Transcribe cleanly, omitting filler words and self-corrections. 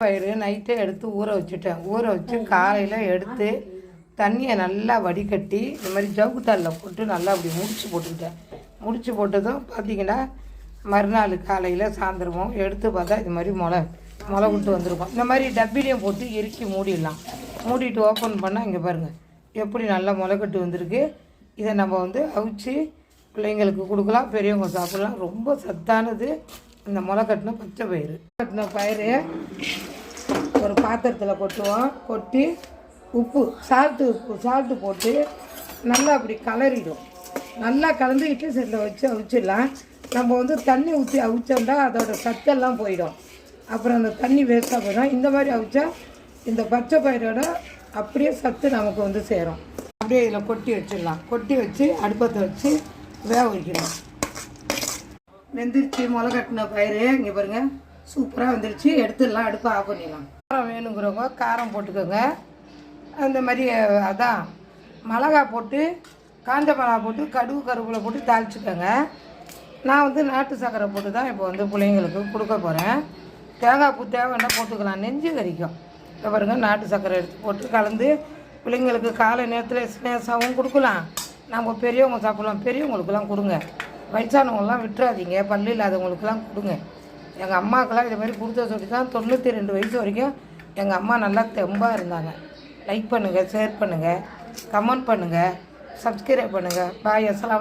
பயிறு நைட்டே எடுத்து ஊற வச்சுட்டேன். ஊற வச்சு காலையில் எடுத்து தண்ணியை நல்லா வடிகட்டி இந்த மாதிரி ஜவுக்குத்தாளில் போட்டு நல்லா அப்படி முடிச்சு போட்டுக்கிட்டேன். முடிச்சு போட்டதும் பார்த்திங்கன்னா மறுநாள் காலையில் சாயந்தரமும் எடுத்து பார்த்தா இது மாதிரி முளை விட்டு வந்திருக்கும். இந்த மாதிரி டப்பிலையும் போட்டு இறுக்கி மூடிடலாம். மூடிட்டு ஓப்பன் பண்ணால் இங்கே பாருங்கள் எப்படி நல்லா முளைக்கட்டு வந்திருக்கு. இதை நம்ம அவிச்சு பிள்ளைங்களுக்கு கொடுக்கலாம், பெரியவங்க சாப்பிட்லாம். ரொம்ப சத்தானது இந்த முளைக்கட்டின பச்சை பயிறு. கட்டின பயிறு ஒரு பாத்திரத்தில் கொட்டுவோம். கொட்டி சால்ட்டு போட்டு நல்லா அப்படி கலரிடும். நல்லா கலந்து இட்லி செட்டில் வச்சு அவிச்சிடலாம். நம்ம தண்ணி ஊற்றி அவிச்சோம்னா அதோட சத்தெல்லாம் போயிடும். அப்புறம் அந்த தண்ணி வேஸ்ட்டாக போயிடும். இந்த மாதிரி அவிச்சா இந்த பச்சை பயிரோட அப்படியே சத்து நமக்கு சேரும். அப்படியே இதில் கொட்டி வச்சிடலாம். கொட்டி வச்சு அடுப்பத்தை வச்சு வேக வைக்கணும். வெந்துருச்சு முளைக்கட்டின பயிறு. இங்கே பாருங்கள் சூப்பராக வந்துருச்சு. எடுத்துடலாம். அடுப்பை ஆஃப் பண்ணிடலாம். காரம் வேணுங்கிறவங்க காரம் போட்டுக்கோங்க. அந்த மாதிரி அதான் மிளகா போட்டு காஞ்ச மிளகா போட்டு கருவேப்பிலை போட்டு தாளிச்சுக்கோங்க. நான் நாட்டு சர்க்கரை போட்டு தான் இப்போ பிள்ளைங்களுக்கு கொடுக்க போகிறேன். தேங்காய் பூ தேவைன்னா போட்டுக்கலாம், நெஞ்சு கறிக்கும். இப்போ பாருங்கள் நாட்டு சர்க்கரை எடுத்து போட்டு கலந்து பிள்ளைங்களுக்கு காலை நேரத்தில் ஸ்நேக்ஸாகவும் கொடுக்கலாம். நம்ம பெரியவங்க சாப்பிட்லாம், பெரியவங்களுக்கெல்லாம் கொடுங்க. வயசானவங்களாம் விட்டுறாதீங்க, பல்லு இல்லாதவங்களுக்கெல்லாம் கொடுங்க. எங்கள் அம்மாக்கெல்லாம் இது மாதிரி கொடுத்த சொல்லி தான் 92 வயசு வரைக்கும் எங்கள் அம்மா நல்லா தெம்பாக இருந்தாங்க. லைக் பண்ணுங்கள், ஷேர் பண்ணுங்கள், கமெண்ட் பண்ணுங்கள், சப்ஸ்கிரைப் பண்ணுங்கள். பாய். அஸ்ஸலாமு அலைக்கும்.